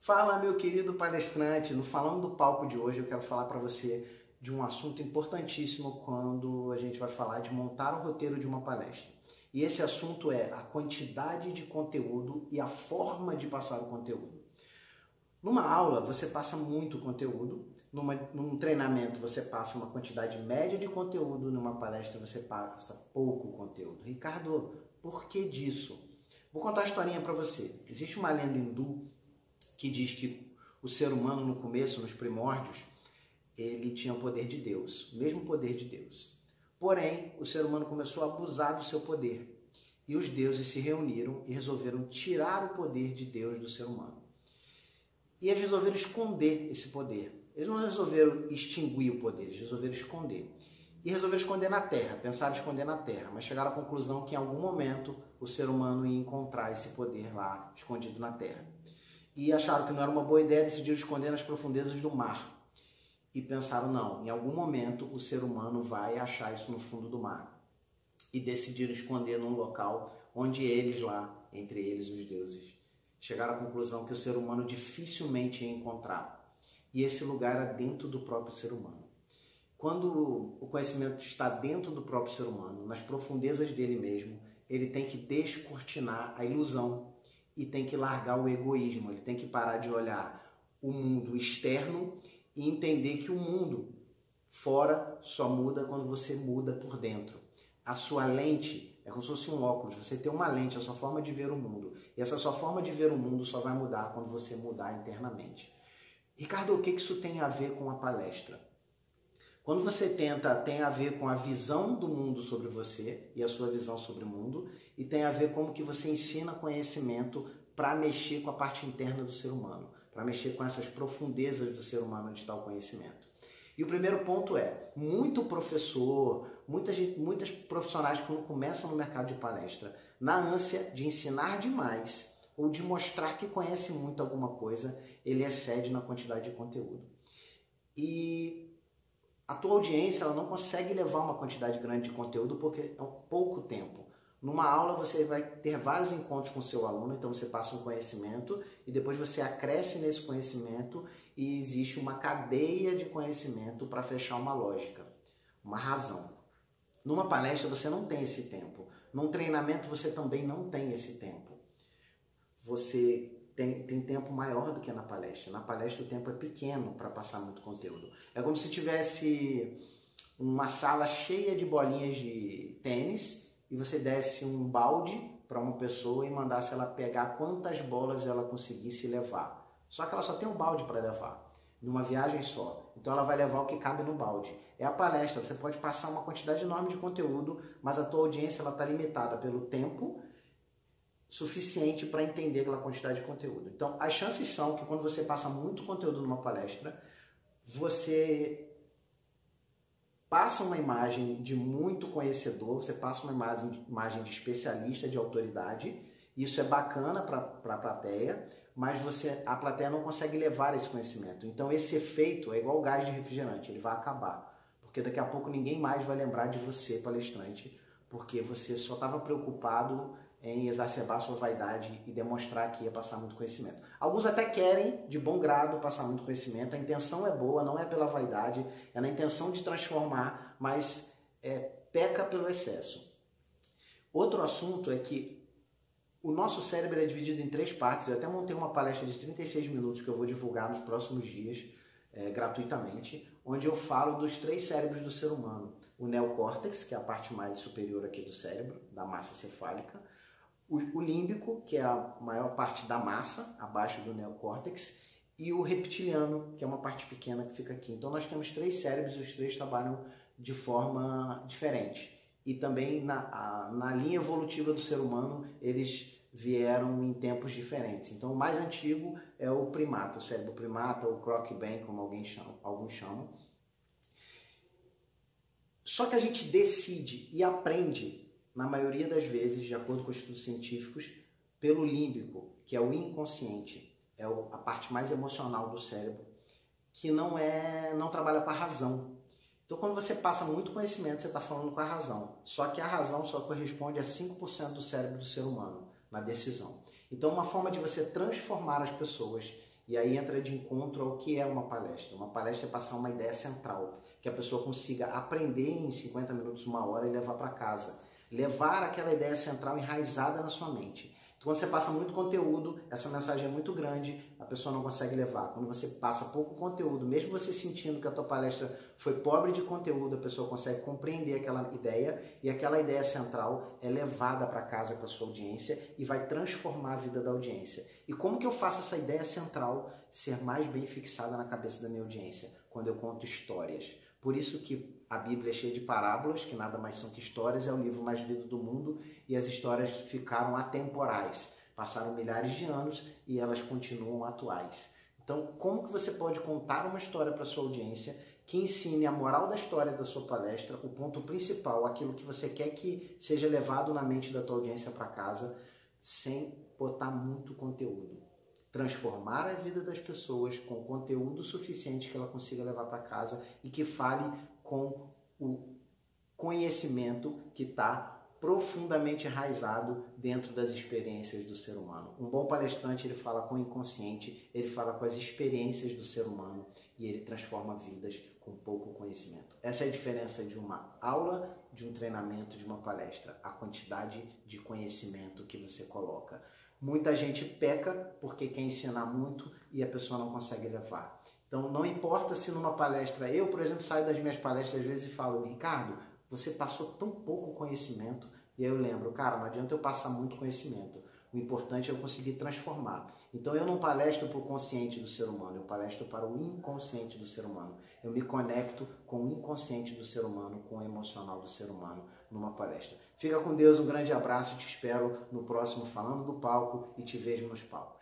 Fala, meu querido palestrante. No Falando do Palco de hoje, eu quero falar para você de um assunto importantíssimo quando a gente vai falar de montar o roteiro de uma palestra. E esse assunto é a quantidade de conteúdo e a forma de passar o conteúdo. Numa aula, você passa muito conteúdo, num treinamento você passa uma quantidade média de conteúdo, numa palestra você passa pouco conteúdo. Ricardo, por que disso? Vou contar uma historinha para você. Existe uma lenda hindu que diz que o ser humano no começo, nos primórdios, ele tinha o poder de Deus, o mesmo poder de Deus. Porém, o ser humano começou a abusar do seu poder e os deuses se reuniram e resolveram tirar o poder de Deus do ser humano. E eles resolveram esconder esse poder. Eles não resolveram extinguir o poder, eles resolveram esconder. E resolveram esconder na terra, pensaram em esconder na terra, mas chegaram à conclusão que em algum momento o ser humano ia encontrar esse poder lá escondido na terra. E acharam que não era uma boa ideia, decidiram esconder nas profundezas do mar. E pensaram, não, em algum momento o ser humano vai achar isso no fundo do mar. E decidiram esconder num local onde eles lá, entre eles os deuses, chegaram à conclusão que o ser humano dificilmente ia encontrar. E esse lugar era dentro do próprio ser humano. Quando o conhecimento está dentro do próprio ser humano, nas profundezas dele mesmo, ele tem que descortinar a ilusão e tem que largar o egoísmo, ele tem que parar de olhar o mundo externo e entender que o mundo fora só muda quando você muda por dentro. A sua lente é como se fosse um óculos, você tem uma lente, a sua forma de ver o mundo. E essa sua forma de ver o mundo só vai mudar quando você mudar internamente. Ricardo, o que isso tem a ver com a palestra? Quando você tem a ver com a visão do mundo sobre você e a sua visão sobre o mundo, e tem a ver como que você ensina conhecimento para mexer com a parte interna do ser humano, para mexer com essas profundezas do ser humano onde está o conhecimento. E o primeiro ponto é, muito professor, muitas profissionais quando começam no mercado de palestra, na ânsia de ensinar demais ou de mostrar que conhece muito alguma coisa, ele excede na quantidade de conteúdo. E a tua audiência ela não consegue levar uma quantidade grande de conteúdo porque é um pouco tempo. Numa aula você vai ter vários encontros com o seu aluno, então você passa um conhecimento e depois você acresce nesse conhecimento e existe uma cadeia de conhecimento para fechar uma lógica, uma razão. Numa palestra você não tem esse tempo. Num treinamento você também não tem esse tempo. Você tem tempo maior do que na palestra. Na palestra o tempo é pequeno para passar muito conteúdo. É como se tivesse uma sala cheia de bolinhas de tênis e você desse um balde para uma pessoa e mandasse ela pegar quantas bolas ela conseguisse levar. Só que ela só tem um balde para levar, numa viagem só. Então ela vai levar o que cabe no balde. É a palestra, você pode passar uma quantidade enorme de conteúdo, mas a tua audiência está limitada pelo tempo suficiente para entender aquela quantidade de conteúdo. Então, as chances são que quando você passa muito conteúdo numa palestra, você passa uma imagem de muito conhecedor, você passa uma imagem de especialista, de autoridade. Isso é bacana para a plateia, mas a plateia não consegue levar esse conhecimento. Então, esse efeito é igual o gás de refrigerante, ele vai acabar. Porque daqui a pouco ninguém mais vai lembrar de você, palestrante, porque você só estava preocupado em exacerbar sua vaidade e demonstrar que ia passar muito conhecimento. Alguns até querem, de bom grado, passar muito conhecimento. A intenção é boa, não é pela vaidade, é na intenção de transformar, mas peca pelo excesso. Outro assunto é que o nosso cérebro é dividido em 3 partes. Eu até montei uma palestra de 36 minutos que eu vou divulgar nos próximos dias, gratuitamente, onde eu falo dos 3 cérebros do ser humano. O neocórtex, que é a parte mais superior aqui do cérebro, da massa cefálica. O límbico, que é a maior parte da massa, abaixo do neocórtex, e o reptiliano, que é uma parte pequena que fica aqui. Então nós temos 3 cérebros e os 3 trabalham de forma diferente. E também na linha evolutiva do ser humano, eles vieram em tempos diferentes. Então o mais antigo é o primata, o cérebro primata, ou croc-ben, como alguns chamam. Só que a gente decide e aprende, na maioria das vezes, de acordo com os estudos científicos, pelo límbico, que é o inconsciente, é a parte mais emocional do cérebro, que não trabalha com a razão. Então, quando você passa muito conhecimento, você está falando com a razão. Só que a razão só corresponde a 5% do cérebro do ser humano na decisão. Então, uma forma de você transformar as pessoas E aí entra de encontro ao que é uma palestra. Uma palestra é passar uma ideia central, que a pessoa consiga aprender em 50 minutos, uma hora e levar para casa. Levar aquela ideia central enraizada na sua mente. Então, quando você passa muito conteúdo, essa mensagem é muito grande, a pessoa não consegue levar. Quando você passa pouco conteúdo, mesmo você sentindo que a tua palestra foi pobre de conteúdo, a pessoa consegue compreender aquela ideia e aquela ideia central é levada para casa com a sua audiência e vai transformar a vida da audiência. E como que eu faço essa ideia central ser mais bem fixada na cabeça da minha audiência? Quando eu conto histórias. Por isso que a Bíblia é cheia de parábolas, que nada mais são que histórias, é o livro mais lido do mundo e as histórias ficaram atemporais. Passaram milhares de anos e elas continuam atuais. Então, como que você pode contar uma história para a sua audiência que ensine a moral da história da sua palestra, o ponto principal, aquilo que você quer que seja levado na mente da tua audiência para casa, sem botar muito conteúdo? Transformar a vida das pessoas com conteúdo suficiente que ela consiga levar para casa e que fale com o conhecimento que está profundamente enraizado dentro das experiências do ser humano. Um bom palestrante, ele fala com o inconsciente, ele fala com as experiências do ser humano e ele transforma vidas com pouco conhecimento. Essa é a diferença de uma aula, de um treinamento, de uma palestra, a quantidade de conhecimento que você coloca. Muita gente peca porque quer ensinar muito e a pessoa não consegue levar. Então, não importa se numa palestra, eu, por exemplo, saio das minhas palestras às vezes e falo, Ricardo, você passou tão pouco conhecimento, e aí eu lembro, cara, não adianta eu passar muito conhecimento, o importante é eu conseguir transformar. Então eu não palestro para o consciente do ser humano, eu palestro para o inconsciente do ser humano. Eu me conecto com o inconsciente do ser humano, com o emocional do ser humano numa palestra. Fica com Deus, um grande abraço, te espero no próximo Falando do Palco e te vejo nos palcos.